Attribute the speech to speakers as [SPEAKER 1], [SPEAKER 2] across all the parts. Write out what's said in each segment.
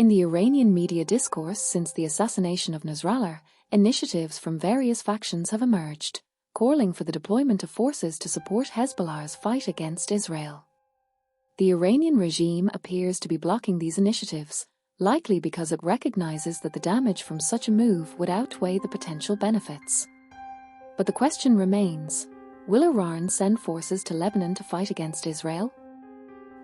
[SPEAKER 1] In the Iranian media discourse since the assassination of Nasrallah, initiatives from various factions have emerged, calling for the deployment of forces to support Hezbollah's fight against Israel. The Iranian regime appears to be blocking these initiatives, likely because it recognizes that the damage from such a move would outweigh the potential benefits. But the question remains, will Iran send forces to Lebanon to fight against Israel?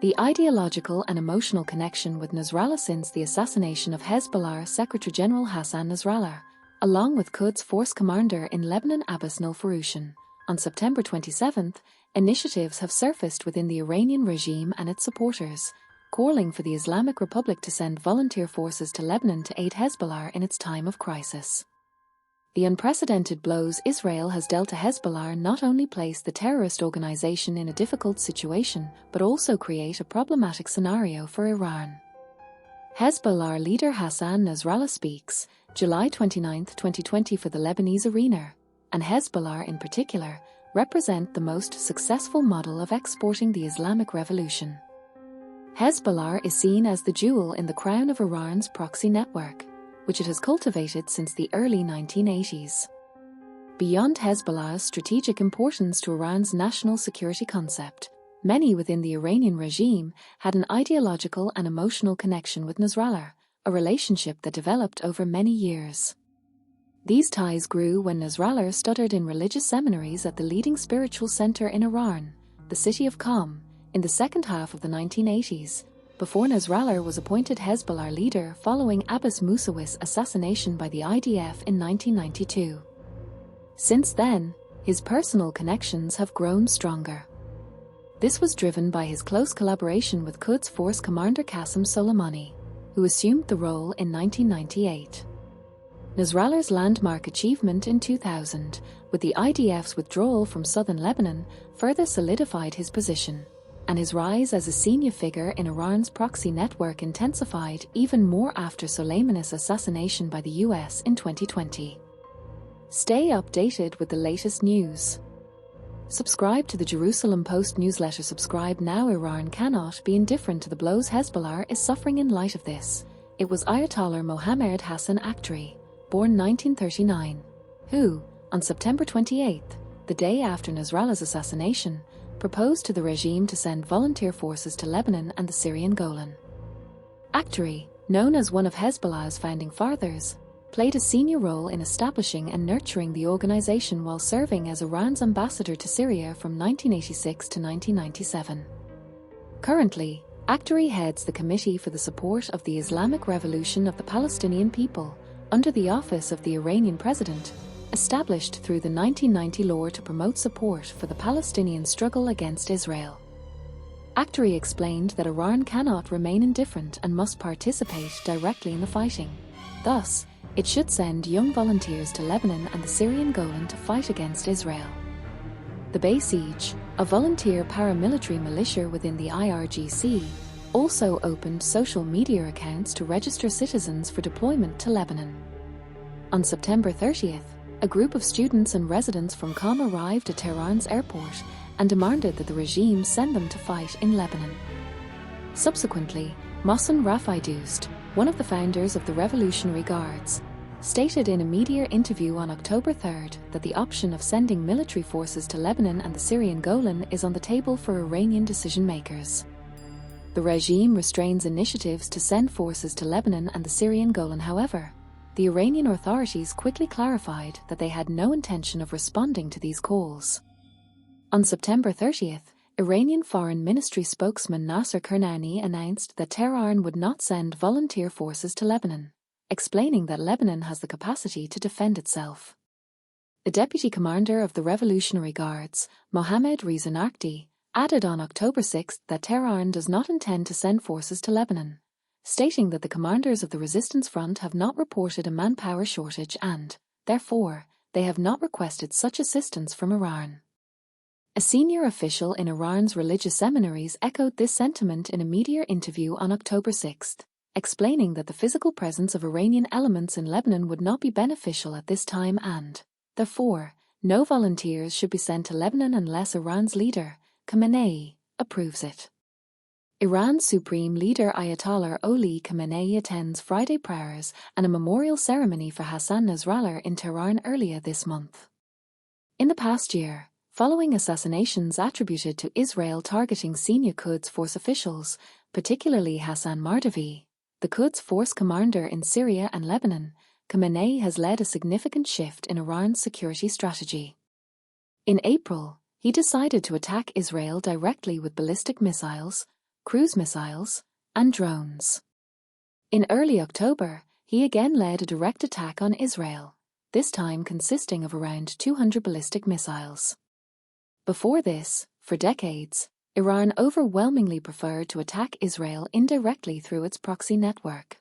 [SPEAKER 1] The ideological and emotional connection with Nasrallah since the assassination of Hezbollah Secretary General Hassan Nasrallah, along with Quds force commander in Lebanon Abbas Nilfarushan, on September 27, initiatives have surfaced within the Iranian regime and its supporters, calling for the Islamic Republic to send volunteer forces to Lebanon to aid Hezbollah in its time of crisis. The unprecedented blows Israel has dealt to Hezbollah not only place the terrorist organization in a difficult situation but also create a problematic scenario for Iran. Hezbollah leader Hassan Nasrallah speaks, July 29, 2020 for the Lebanese arena, and Hezbollah in particular, represent the most successful model of exporting the Islamic Revolution. Hezbollah is seen as the jewel in the crown of Iran's proxy network, which it has cultivated since the early 1980s. Beyond Hezbollah's strategic importance to Iran's national security concept, many within the Iranian regime had an ideological and emotional connection with Nasrallah, a relationship that developed over many years. These ties grew when Nasrallah studied in religious seminaries at the leading spiritual center in Iran, the city of Qom, in the second half of the 1980s, before Nasrallah was appointed Hezbollah leader following Abbas Musawi's assassination by the IDF in 1992. Since then, his personal connections have grown stronger. This was driven by his close collaboration with Quds Force Commander Qasem Soleimani, who assumed the role in 1998. Nasrallah's landmark achievement in 2000, with the IDF's withdrawal from southern Lebanon, further solidified his position, and his rise as a senior figure in Iran's proxy network intensified even more after Soleimani's assassination by the US in 2020. Stay updated with the latest news. Subscribe to the Jerusalem Post newsletter. Subscribe now. Iran cannot be indifferent to the blows Hezbollah is suffering. In light of this, it was Ayatollah Mohammad Hassan Akhtori, born 1939, who, on September 28, the day after Nasrallah's assassination, proposed to the regime to send volunteer forces to Lebanon and the Syrian Golan. Akhtori, known as one of Hezbollah's founding fathers, played a senior role in establishing and nurturing the organization while serving as Iran's ambassador to Syria from 1986 to 1997. Currently, Akhtori heads the Committee for the Support of the Islamic Revolution of the Palestinian People, under the office of the Iranian president, established through the 1990 law to promote support for the Palestinian struggle against Israel. Akhtori explained that Iran cannot remain indifferent and must participate directly in the fighting. Thus, it should send young volunteers to Lebanon and the Syrian Golan to fight against Israel. The Basij, a volunteer paramilitary militia within the IRGC, also opened social media accounts to register citizens for deployment to Lebanon. On September 30th, a group of students and residents from Qom arrived at Tehran's airport and demanded that the regime send them to fight in Lebanon. Subsequently, Mohsen Rafai Doust, one of the founders of the Revolutionary Guards, stated in a media interview on October 3 that the option of sending military forces to Lebanon and the Syrian Golan is on the table for Iranian decision-makers. The regime restrains initiatives to send forces to Lebanon and the Syrian Golan. However, the Iranian authorities quickly clarified that they had no intention of responding to these calls. On September 30th, Iranian Foreign Ministry spokesman Nasser Kernauni announced that Tehran would not send volunteer forces to Lebanon, explaining that Lebanon has the capacity to defend itself. The deputy commander of the Revolutionary Guards, Mohammad Reza Nakhdi, added on October 6 that Tehran does not intend to send forces to Lebanon, stating that the commanders of the resistance front have not reported a manpower shortage and, therefore, they have not requested such assistance from Iran. A senior official in Iran's religious seminaries echoed this sentiment in a media interview on October 6, explaining that the physical presence of Iranian elements in Lebanon would not be beneficial at this time and, therefore, no volunteers should be sent to Lebanon unless Iran's leader, Khamenei, approves it. Iran's Supreme Leader Ayatollah Ali Khamenei attends Friday prayers and a memorial ceremony for Hassan Nasrallah in Tehran earlier this month. In the past year, following assassinations attributed to Israel targeting senior Quds Force officials, particularly Hassan Mardavi, the Quds Force commander in Syria and Lebanon, Khamenei has led a significant shift in Iran's security strategy. In April, he decided to attack Israel directly with ballistic missiles, cruise missiles, and drones. In early October, he again led a direct attack on Israel, this time consisting of around 200 ballistic missiles. Before this, for decades, Iran overwhelmingly preferred to attack Israel indirectly through its proxy network.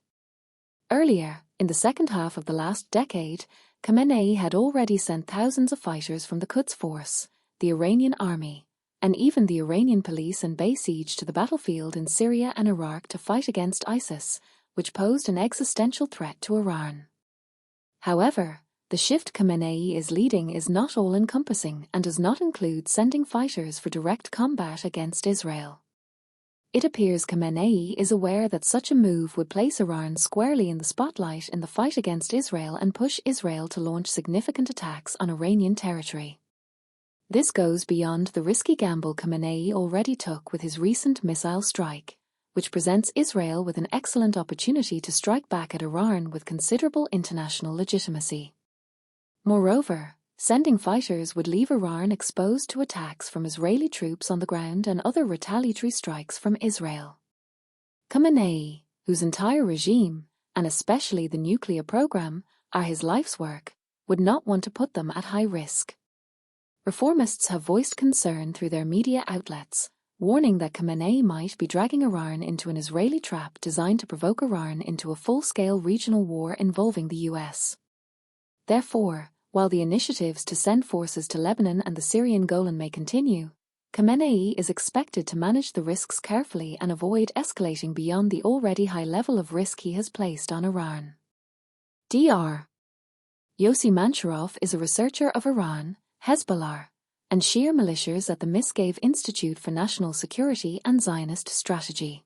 [SPEAKER 1] Earlier, in the second half of the last decade, Khamenei had already sent thousands of fighters from the Quds Force, the Iranian army, and even the Iranian police and Basij to the battlefield in Syria and Iraq to fight against ISIS, which posed an existential threat to Iran. However, the shift Khamenei is leading is not all-encompassing and does not include sending fighters for direct combat against Israel. It appears Khamenei is aware that such a move would place Iran squarely in the spotlight in the fight against Israel and push Israel to launch significant attacks on Iranian territory. This goes beyond the risky gamble Khamenei already took with his recent missile strike, which presents Israel with an excellent opportunity to strike back at Iran with considerable international legitimacy. Moreover, sending fighters would leave Iran exposed to attacks from Israeli troops on the ground and other retaliatory strikes from Israel. Khamenei, whose entire regime, and especially the nuclear program, are his life's work, would not want to put them at high risk. Reformists have voiced concern through their media outlets, warning that Khamenei might be dragging Iran into an Israeli trap designed to provoke Iran into a full-scale regional war involving the US. Therefore, while the initiatives to send forces to Lebanon and the Syrian Golan may continue, Khamenei is expected to manage the risks carefully and avoid escalating beyond the already high level of risk he has placed on Iran. Dr. Yossi Mansharov is a researcher of Iran, Hezbollah, and Shia militias at the Misgave Institute for National Security and Zionist Strategy.